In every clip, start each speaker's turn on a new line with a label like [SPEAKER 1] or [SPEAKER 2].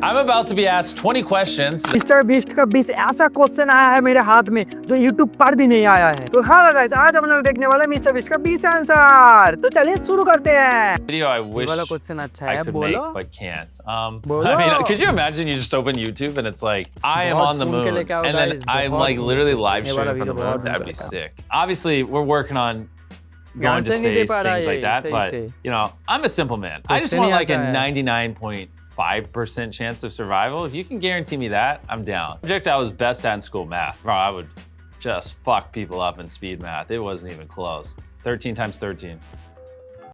[SPEAKER 1] I'm about to be asked 20 questions.
[SPEAKER 2] Mister beast का 20 ऐसा question आया है मेरे हाथ में जो यूट्यूब पर भी नहीं आया है। तो हाँ गाइस, आज हम लोग देखने वाले मिस्टर बीस्ट का 20 आंसर। तो चलिए शुरू करते हैं।
[SPEAKER 1] Video I wish
[SPEAKER 2] वाला क्वेश्चन अच्छा
[SPEAKER 1] I
[SPEAKER 2] है,
[SPEAKER 1] could
[SPEAKER 2] बोलो।
[SPEAKER 1] make but can't.
[SPEAKER 2] बोलो।
[SPEAKER 1] I mean, could you imagine you just open YouTube and it's like I am on the moon and then I'm like literally live streaming from the moon? That'd be sick. Obviously, we're working on going to space, things like that, but you know, I'm a simple man. I just want like a 99.5% chance of survival. If you can guarantee me that, I'm down. Subject I was best at in school, math. Bro, I would just fuck people up in speed math. It wasn't even close. 13 times 13.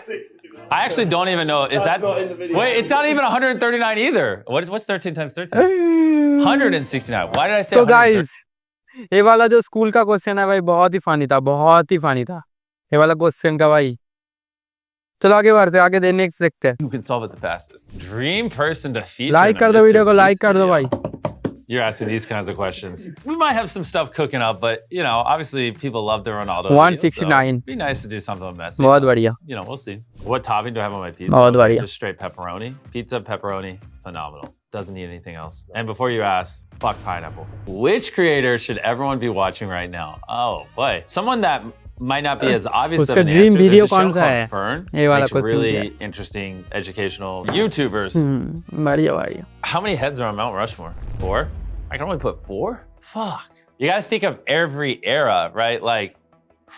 [SPEAKER 3] 60.
[SPEAKER 1] I actually don't even know. Is that?
[SPEAKER 3] Not in the video.
[SPEAKER 1] Wait, it's not even 139 either. What's 13 times 13? 169. Why did I say?
[SPEAKER 2] तो guys, ये वाला जो school का question है भाई बहुत ही funny था, बहुत ही फनी था ये वाला क्वेश्चन का भाई। चलो आगे बढ़ते हैं, आगे दे नेक्स्ट देखते हैं।
[SPEAKER 1] Who can solve it the fastest? Dream person to feature.
[SPEAKER 2] Like कर दो वीडियो को, लाइक कर दो भाई।
[SPEAKER 1] You're asking these kinds of questions. We might have some stuff cooking up, but you know, obviously people love the Ronaldo.
[SPEAKER 2] 169.
[SPEAKER 1] Videos, so it'd be nice to do something messy.
[SPEAKER 2] बहुत बढ़िया।
[SPEAKER 1] You know, we'll see. What topping do I have on my pizza?
[SPEAKER 2] बहुत बढ़िया।
[SPEAKER 1] Just straight pepperoni. Pizza, pepperoni, phenomenal. Doesn't need anything else. And before you ask, fuck pineapple. Which creator should everyone be watching right now? Oh boy, someone that might not be as obvious of an
[SPEAKER 2] dream
[SPEAKER 1] answer.
[SPEAKER 2] video
[SPEAKER 1] There's a show
[SPEAKER 2] कौन सा है?
[SPEAKER 1] called Fern.
[SPEAKER 2] ये वाला
[SPEAKER 1] Makes
[SPEAKER 2] question
[SPEAKER 1] really interesting educational YouTubers.
[SPEAKER 2] बढ़िया बढ़िया।
[SPEAKER 1] How many heads are on Mount Rushmore? 4? I can only put 4? Fuck. You gotta think of every era, right? Like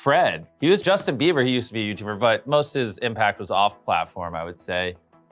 [SPEAKER 1] Fred. He was Justin Bieber, he used to be a YouTuber, but most of his impact was off platform, I would say.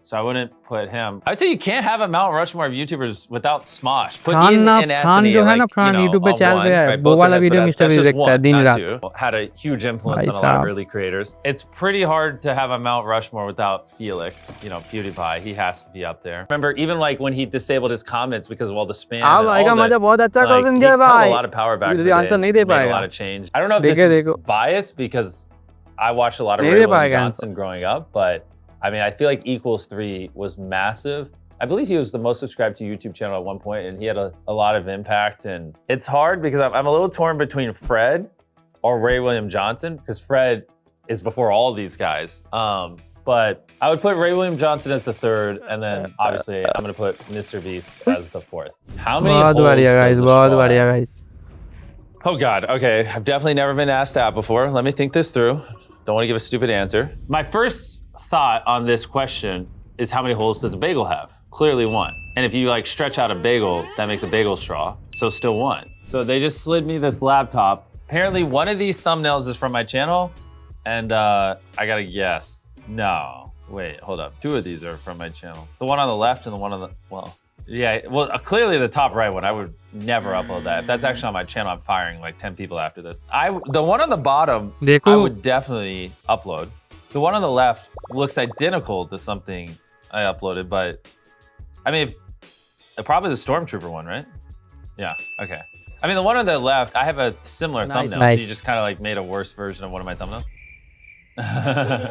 [SPEAKER 1] So I wouldn't put him. I would say you can't have a Mount Rushmore of YouTubers without Smosh. Put Ian and Anthony
[SPEAKER 2] जो है
[SPEAKER 1] like,
[SPEAKER 2] ना,
[SPEAKER 1] you know,
[SPEAKER 2] YouTube पे
[SPEAKER 1] on
[SPEAKER 2] channel
[SPEAKER 1] one,
[SPEAKER 2] पे है,
[SPEAKER 1] right?
[SPEAKER 2] वो
[SPEAKER 1] Both
[SPEAKER 2] वाला
[SPEAKER 1] of them,
[SPEAKER 2] video
[SPEAKER 1] but
[SPEAKER 2] mister
[SPEAKER 1] that's
[SPEAKER 2] भी
[SPEAKER 1] just
[SPEAKER 2] देखता है
[SPEAKER 1] one,
[SPEAKER 2] दिन
[SPEAKER 1] not
[SPEAKER 2] रात।
[SPEAKER 1] two. Had a huge influence
[SPEAKER 2] भाई
[SPEAKER 1] on a lot of
[SPEAKER 2] साहब।
[SPEAKER 1] early creators. It's pretty hard to have a Mount Rushmore without Felix, you know, PewDiePie. He has to be up there. Remember, even like when he disabled his comments because of all the spam.
[SPEAKER 2] अब आएगा मजा, बहुत अच्छा question किया
[SPEAKER 1] he
[SPEAKER 2] भाई।
[SPEAKER 1] held a lot of power back then.
[SPEAKER 2] Answer नहीं दे
[SPEAKER 1] Made a
[SPEAKER 2] पाएगा।
[SPEAKER 1] lot of change. I don't know if this is biased because I watched a lot of
[SPEAKER 2] नहीं
[SPEAKER 1] Ray
[SPEAKER 2] दे
[SPEAKER 1] William
[SPEAKER 2] पाएगा
[SPEAKER 1] Johnson growing up, but I mean, I feel like Equals 3 was massive. I believe he was the most subscribed to YouTube channel at one point, and he had a lot of impact. And it's hard because I'm a little torn between Fred or Ray William Johnson, because Fred is before all these guys. But I would put Ray William Johnson as the third, and then obviously I'm gonna put Mr. Beast as the fourth. How many holes does the straw have?
[SPEAKER 2] guys.
[SPEAKER 1] Oh God, okay. I've definitely never been asked that before. Let me think this through. Don't want to give a stupid answer. My first thought on this question is how many holes does a bagel have? Clearly one. And if you like stretch out a bagel, that makes a bagel straw, so still one. So they just slid me this laptop. Apparently one of these thumbnails is from my channel, and I gotta guess. No, wait, hold up. 2 of these are from my channel. The one on the left and the one on the, clearly the top right one, I would never upload that. If that's actually on my channel, I'm firing like 10 people after this. The one on the bottom, I would definitely upload. The one on the left looks identical to something I uploaded, but I mean, probably the Stormtrooper one, right? Yeah, okay. I mean, the one on the left, I have a similar thumbnail, so you just kind of like made a worse version of one of my thumbnails.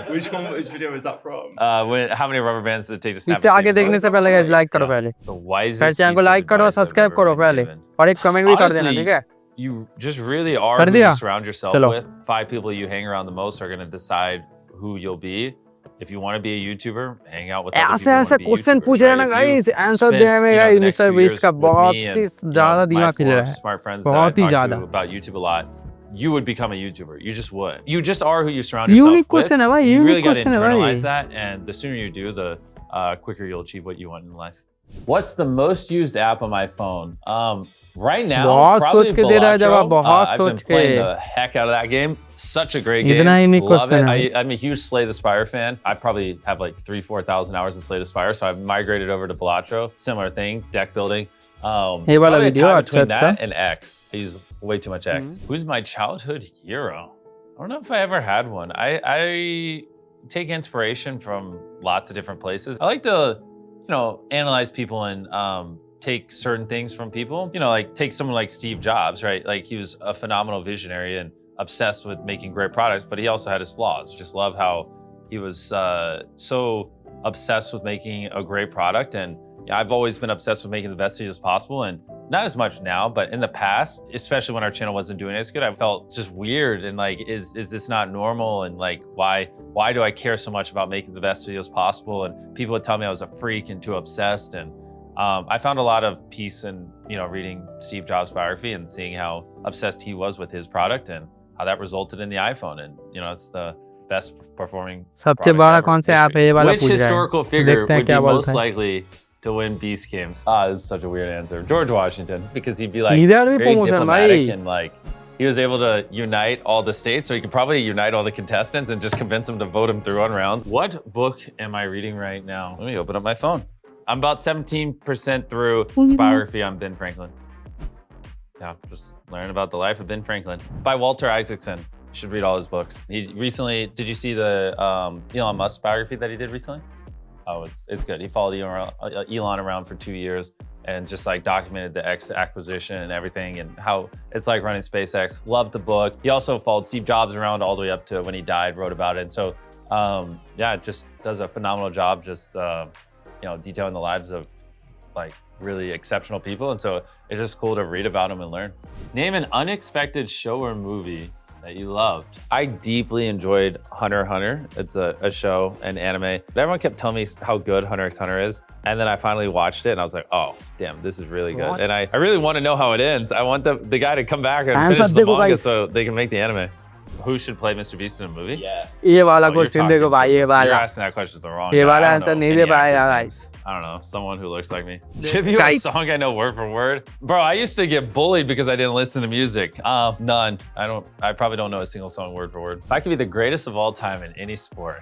[SPEAKER 3] Which video is that from?
[SPEAKER 1] How many rubber bands does it take to snap?
[SPEAKER 2] इससे आगे देखने से पहले guys like करो पहले।
[SPEAKER 1] The wisest
[SPEAKER 2] फिर channel को like करो, सब्सक्राइब करो पहले, और एक कमेंट भी कर देना, ठीक है?
[SPEAKER 1] You just really are who you surround yourself with. 5 people you hang around the most are going to decide who you'll be. If you want to be a YouTuber, hang out with other people who want to be
[SPEAKER 2] question
[SPEAKER 1] YouTubers,
[SPEAKER 2] पूछ रहे हैं ना
[SPEAKER 1] right?
[SPEAKER 2] Guys,
[SPEAKER 1] If you
[SPEAKER 2] answer
[SPEAKER 1] spent,
[SPEAKER 2] देने में
[SPEAKER 1] you know,
[SPEAKER 2] guys
[SPEAKER 1] the next
[SPEAKER 2] mister
[SPEAKER 1] 2
[SPEAKER 2] beast
[SPEAKER 1] years
[SPEAKER 2] का
[SPEAKER 1] with
[SPEAKER 2] बहुत
[SPEAKER 1] me
[SPEAKER 2] he
[SPEAKER 1] and, you know,
[SPEAKER 2] ज्यादा
[SPEAKER 1] my
[SPEAKER 2] दिमाग खिल
[SPEAKER 1] 4
[SPEAKER 2] रहा है,
[SPEAKER 1] smart friends that I
[SPEAKER 2] बहुत ही
[SPEAKER 1] talk
[SPEAKER 2] ज्यादा।
[SPEAKER 1] to about YouTube a lot, you would become a YouTuber. You just would. You just are who you surround yourself with.
[SPEAKER 2] Question है भाई,
[SPEAKER 1] You really got to
[SPEAKER 2] question है भाई।
[SPEAKER 1] internalize that, and the sooner you do, the quicker you'll achieve what you want in life. What's the most used app on my phone? Right now,
[SPEAKER 2] बहुत
[SPEAKER 1] probably
[SPEAKER 2] सोच के दे रहा है जवाब,
[SPEAKER 1] Balatro.
[SPEAKER 2] बहुत
[SPEAKER 1] I've been
[SPEAKER 2] सोच के।
[SPEAKER 1] playing the heck out of that game. Such a great game.
[SPEAKER 2] इतना ही नहीं
[SPEAKER 1] Love
[SPEAKER 2] क्वेश्चन है।
[SPEAKER 1] it. I'm a huge Slay the Spire fan. I probably have like 3,000-4,000 hours of Slay the Spire, so I've migrated over to Balatro. Similar thing, deck building.
[SPEAKER 2] ये वाला
[SPEAKER 1] probably a
[SPEAKER 2] video
[SPEAKER 1] tie
[SPEAKER 2] अच्छा
[SPEAKER 1] between
[SPEAKER 2] अच्छा।
[SPEAKER 1] that and X. I use way too much X. Who's my childhood hero? I don't know if I ever had one. I take inspiration from lots of different places. I like to, you know, analyze people and take certain things from people. You know, like take someone like Steve Jobs, right? Like he was a phenomenal visionary and obsessed with making great products, but he also had his flaws. Just love how he was so obsessed with making a great product. And I've always been obsessed with making the best videos possible, and not as much now, but in the past, especially when our channel wasn't doing as good, I felt just weird and like, is this not normal? And like, why do I care so much about making the best videos possible? And people would tell me I was a freak and too obsessed. And I found a lot of peace in, reading Steve Jobs' biography and seeing how obsessed he was with his product and how that resulted in the iPhone. And, it's the best performing
[SPEAKER 2] सबसे
[SPEAKER 1] product
[SPEAKER 2] बड़ा
[SPEAKER 1] ever
[SPEAKER 2] कौन
[SPEAKER 1] in
[SPEAKER 2] सा app
[SPEAKER 1] history.
[SPEAKER 2] है ये वाला
[SPEAKER 1] Which
[SPEAKER 2] पूछ रहा है
[SPEAKER 1] historical figure
[SPEAKER 2] देखते हैं
[SPEAKER 1] would be
[SPEAKER 2] क्या
[SPEAKER 1] most
[SPEAKER 2] बोलता है
[SPEAKER 1] likely to win Beast Games? This is such a weird answer. George Washington, because he'd be like
[SPEAKER 2] इधर भी
[SPEAKER 1] very
[SPEAKER 2] promotion
[SPEAKER 1] diplomatic
[SPEAKER 2] भाई
[SPEAKER 1] and like he was able to unite all the states, so he could probably unite all the contestants and just convince them to vote him through on rounds. What book am I reading right now? Let me open up my phone. I'm about 17% through his biography on Ben Franklin. Yeah, just learn about the life of Ben Franklin by Walter Isaacson. You should read all his books. He recently, did you see the Elon Musk biography that he did recently? Oh, it's good. He followed Elon around for 2 years and just like documented the X acquisition and everything and how it's like running SpaceX. Loved the book. He also followed Steve Jobs around all the way up to when he died, wrote about it. And so, it just does a phenomenal job just, detailing the lives of like really exceptional people. And so it's just cool to read about them and learn. Name an unexpected show or movie that you loved. I deeply enjoyed Hunter x Hunter. It's a show, an anime. Everyone kept telling me how good Hunter x Hunter is. And then I finally watched it and I was like, oh, damn, this is really good.
[SPEAKER 2] What?
[SPEAKER 1] And I really want to know how it ends. I want the guy to come back and
[SPEAKER 2] Answer
[SPEAKER 1] finish the
[SPEAKER 2] देखो
[SPEAKER 1] manga
[SPEAKER 2] guys.
[SPEAKER 1] so they can make the anime. Who should play Mr. Beast in a movie?
[SPEAKER 3] Yeah.
[SPEAKER 2] ये वाला
[SPEAKER 1] Oh, you're
[SPEAKER 2] question देखो भाई ये
[SPEAKER 1] You're
[SPEAKER 2] वाला
[SPEAKER 1] asking that question the wrong
[SPEAKER 2] ये
[SPEAKER 1] guy.
[SPEAKER 2] वाला
[SPEAKER 1] I don't
[SPEAKER 2] answer
[SPEAKER 1] know
[SPEAKER 2] नहीं
[SPEAKER 1] any
[SPEAKER 2] दे पाएगा
[SPEAKER 1] actors'
[SPEAKER 2] भाई
[SPEAKER 1] names. I don't know, someone who looks like me. Give you a song I know word for word? Bro, I used to get bullied because I didn't listen to music. None. I probably don't know a single song word for word. If I could be the greatest of all time in any sport,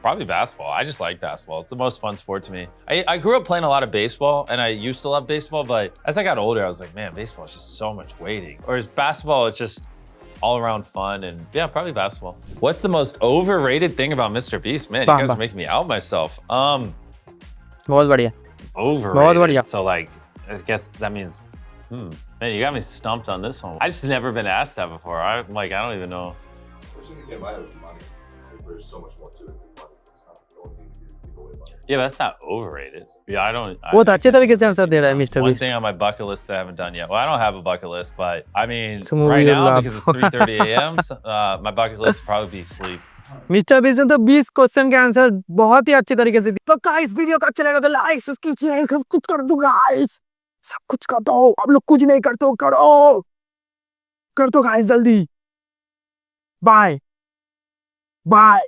[SPEAKER 1] probably basketball. I just like basketball. It's the most fun sport to me. I grew up playing a lot of baseball and I used to love baseball, but as I got older, I was like, man, baseball is just so much waiting. Whereas basketball, it's just all around fun and yeah, probably basketball. What's the most overrated thing about Mr. Beast? Man, you guys are making me out myself.
[SPEAKER 2] बहुत बढ़िया
[SPEAKER 1] Overrated. So like, I guess that means, man, you got me stumped on this one. I just never been asked that before. I don't even know.
[SPEAKER 3] There's so much more to it than money. It's not the only thing you do is give away money.
[SPEAKER 1] Yeah, but that's not overrated. Yeah, I don't.
[SPEAKER 2] बहुत अच्छे तरीके से answer दे रहा है mister
[SPEAKER 1] One
[SPEAKER 2] beast
[SPEAKER 1] thing on my bucket list that I haven't done yet. Well, I don't have a bucket list, but I mean,
[SPEAKER 2] Some movie
[SPEAKER 1] right
[SPEAKER 2] you
[SPEAKER 1] now,
[SPEAKER 2] love.
[SPEAKER 1] because it's 3:30 a.m., my bucket list would probably be sleep.
[SPEAKER 2] Mister beast ने तो 20 question के answer बहुत ही अच्छे तरीके से दिए तो guys video का अच्छा लगा तो लाइक सब्सक्राइब शेयर सब कुछ कर दो गाइस सब कुछ कर दो आप लोग कुछ नहीं करते हो कर दो गाइस जल्दी बाय बाय